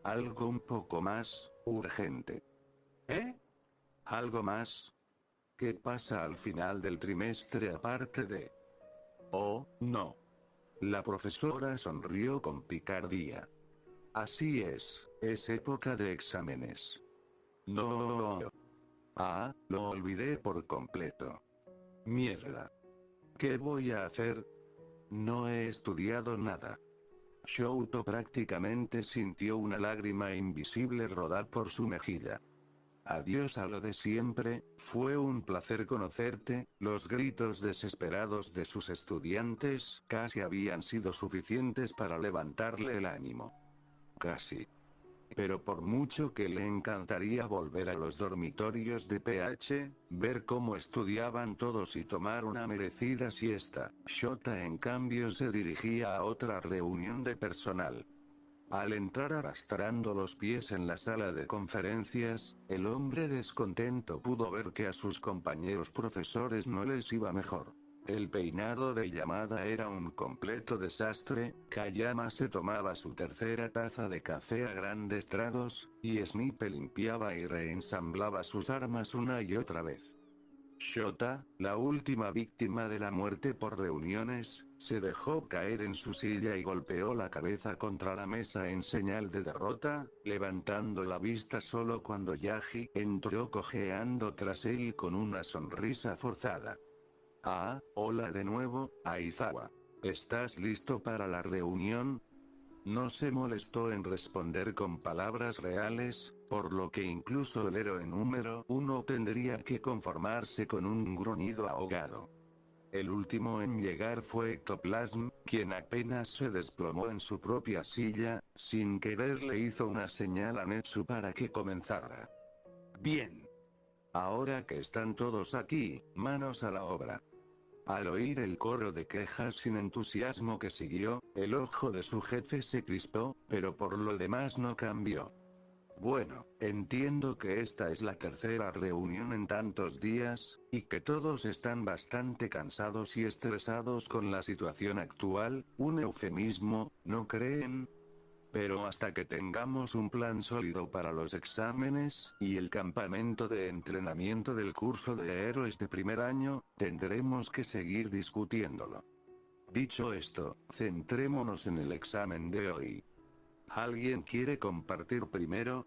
Algo un poco más urgente. ¿Eh? ¿Algo más? ¿Qué pasa al final del trimestre aparte de... Oh, no. La profesora sonrió con picardía. Así es época de exámenes. No. Ah, lo olvidé por completo. Mierda. ¿Qué voy a hacer? No he estudiado nada. Shouto prácticamente sintió una lágrima invisible rodar por su mejilla. Adiós a lo de siempre, fue un placer conocerte. Los gritos desesperados de sus estudiantes casi habían sido suficientes para levantarle el ánimo. Casi. Pero por mucho que le encantaría volver a los dormitorios de PH, ver cómo estudiaban todos y tomar una merecida siesta, Shota en cambio se dirigía a otra reunión de personal. Al entrar arrastrando los pies en la sala de conferencias, el hombre descontento pudo ver que a sus compañeros profesores no les iba mejor. El peinado de Yamada era un completo desastre, Kayama se tomaba su tercera taza de café a grandes tragos, y Snipe limpiaba y reensamblaba sus armas una y otra vez. Shota, la última víctima de la muerte por reuniones, se dejó caer en su silla y golpeó la cabeza contra la mesa en señal de derrota, levantando la vista solo cuando Yagi entró cojeando tras él con una sonrisa forzada. Ah, hola de nuevo, Aizawa. ¿Estás listo para la reunión? No se molestó en responder con palabras reales, por lo que incluso el héroe número 1 tendría que conformarse con un gruñido ahogado. El último en llegar fue Ectoplasm, quien apenas se desplomó en su propia silla, sin querer le hizo una señal a Netsu para que comenzara. Bien. Ahora que están todos aquí, manos a la obra. Al oír el coro de quejas sin entusiasmo que siguió, el ojo de su jefe se crispó, pero por lo demás no cambió. Bueno, entiendo que esta es la tercera reunión en tantos días, y que todos están bastante cansados y estresados con la situación actual, un eufemismo, ¿no creen? Pero hasta que tengamos un plan sólido para los exámenes, y el campamento de entrenamiento del curso de héroes de primer año, tendremos que seguir discutiéndolo. Dicho esto, centrémonos en el examen de hoy. ¿Alguien quiere compartir primero?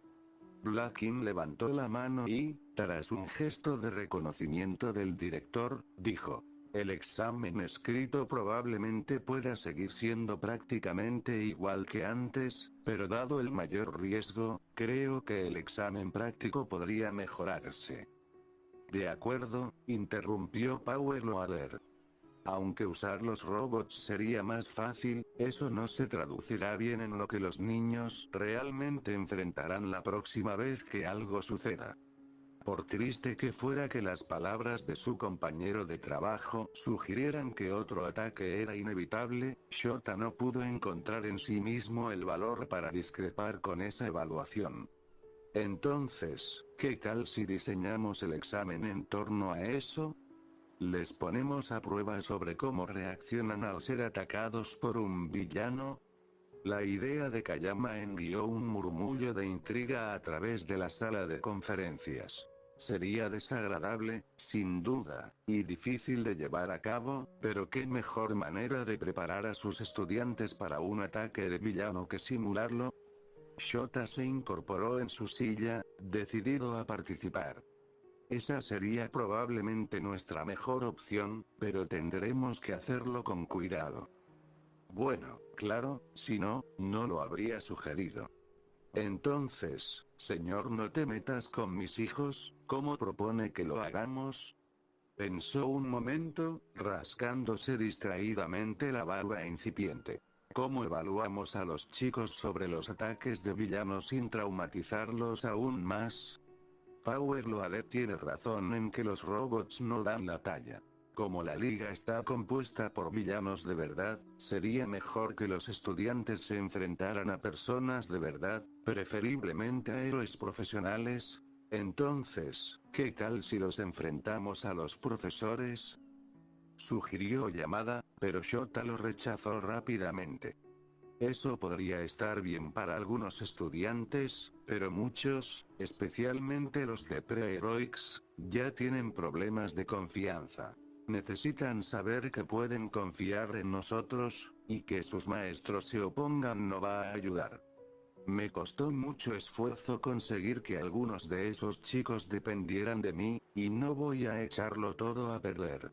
Blackin levantó la mano y, tras un gesto de reconocimiento del director, dijo: el examen escrito probablemente pueda seguir siendo prácticamente igual que antes, pero dado el mayor riesgo, creo que el examen práctico podría mejorarse. De acuerdo, interrumpió Power Loader. Aunque usar los robots sería más fácil, eso no se traducirá bien en lo que los niños realmente enfrentarán la próxima vez que algo suceda. Por triste que fuera que las palabras de su compañero de trabajo sugirieran que otro ataque era inevitable, Shota no pudo encontrar en sí mismo el valor para discrepar con esa evaluación. Entonces, ¿qué tal si diseñamos el examen en torno a eso? ¿Les ponemos a prueba sobre cómo reaccionan al ser atacados por un villano? La idea de Kayama envió un murmullo de intriga a través de la sala de conferencias. Sería desagradable, sin duda, y difícil de llevar a cabo, pero qué mejor manera de preparar a sus estudiantes para un ataque de villano que simularlo. Shota se incorporó en su silla, decidido a participar. Esa sería probablemente nuestra mejor opción, pero tendremos que hacerlo con cuidado. Bueno, claro, si no, no lo habría sugerido. Entonces, señor, no te metas con mis hijos, ¿cómo propone que lo hagamos? Pensó un momento, rascándose distraídamente la barba incipiente. ¿Cómo evaluamos a los chicos sobre los ataques de villanos sin traumatizarlos aún más? Power Loader tiene razón en que los robots no dan la talla. Como la liga está compuesta por villanos de verdad, sería mejor que los estudiantes se enfrentaran a personas de verdad, preferiblemente a héroes profesionales. Entonces, ¿qué tal si los enfrentamos a los profesores? Sugirió Yamada, pero Shota lo rechazó rápidamente. Eso podría estar bien para algunos estudiantes, pero muchos, especialmente los de Pre-Heroics, ya tienen problemas de confianza. Necesitan saber que pueden confiar en nosotros, y que sus maestros se opongan no va a ayudar. Me costó mucho esfuerzo conseguir que algunos de esos chicos dependieran de mí, y no voy a echarlo todo a perder.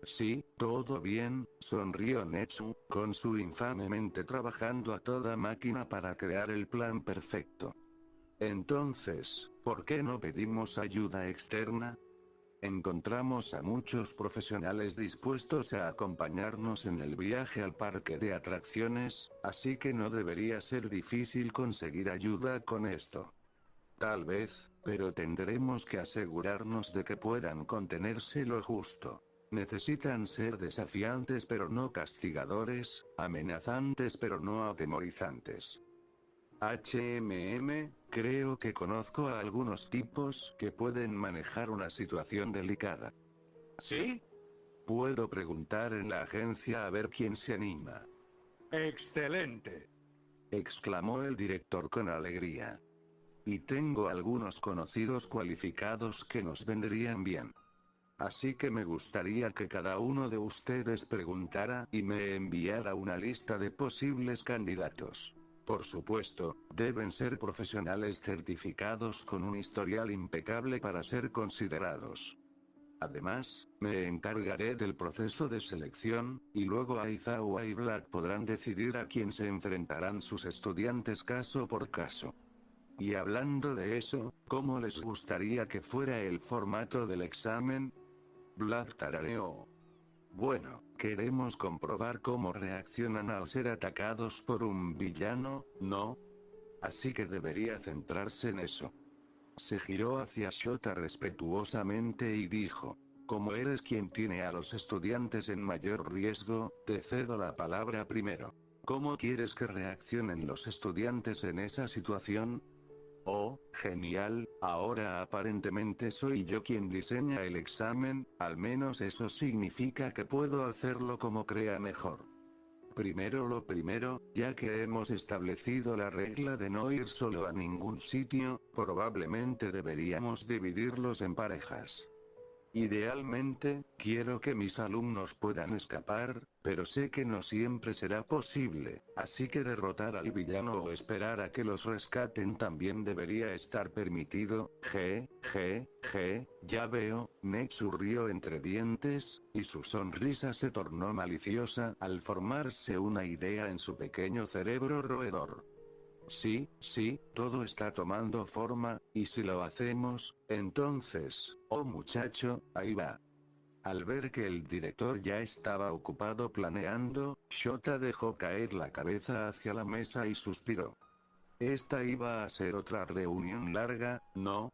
Sí, todo bien, sonrió Netsu, con su infame mente trabajando a toda máquina para crear el plan perfecto. Entonces, ¿por qué no pedimos ayuda externa? Encontramos a muchos profesionales dispuestos a acompañarnos en el viaje al parque de atracciones, así que no debería ser difícil conseguir ayuda con esto. Tal vez, pero tendremos que asegurarnos de que puedan contenerse lo justo. Necesitan ser desafiantes pero no castigadores, amenazantes pero no atemorizantes. Creo que conozco a algunos tipos que pueden manejar una situación delicada. ¿Sí? Puedo preguntar en la agencia a ver quién se anima. ¡Excelente! Exclamó el director con alegría. Y tengo algunos conocidos cualificados que nos vendrían bien. Así que me gustaría que cada uno de ustedes preguntara y me enviara una lista de posibles candidatos. Por supuesto, deben ser profesionales certificados con un historial impecable para ser considerados. Además, me encargaré del proceso de selección, y luego Aizawa y Black podrán decidir a quién se enfrentarán sus estudiantes caso por caso. Y hablando de eso, ¿cómo les gustaría que fuera el formato del examen? Black tarareó. Bueno, queremos comprobar cómo reaccionan al ser atacados por un villano, ¿no? Así que debería centrarse en eso. Se giró hacia Shota respetuosamente y dijo: como eres quien tiene a los estudiantes en mayor riesgo, te cedo la palabra primero. ¿Cómo quieres que reaccionen los estudiantes en esa situación? Oh, genial, ahora aparentemente soy yo quien diseña el examen, al menos eso significa que puedo hacerlo como crea mejor. Primero lo primero, ya que hemos establecido la regla de no ir solo a ningún sitio, probablemente deberíamos dividirlos en parejas. Idealmente, quiero que mis alumnos puedan escapar, pero sé que no siempre será posible, así que derrotar al villano o esperar a que los rescaten también debería estar permitido. Ya veo, Netsu rió entre dientes, y su sonrisa se tornó maliciosa al formarse una idea en su pequeño cerebro roedor. Sí, todo está tomando forma, y si lo hacemos, entonces, oh muchacho, ahí va. Al ver que el director ya estaba ocupado planeando, Shota dejó caer la cabeza hacia la mesa y suspiró. Esta iba a ser otra reunión larga, ¿no?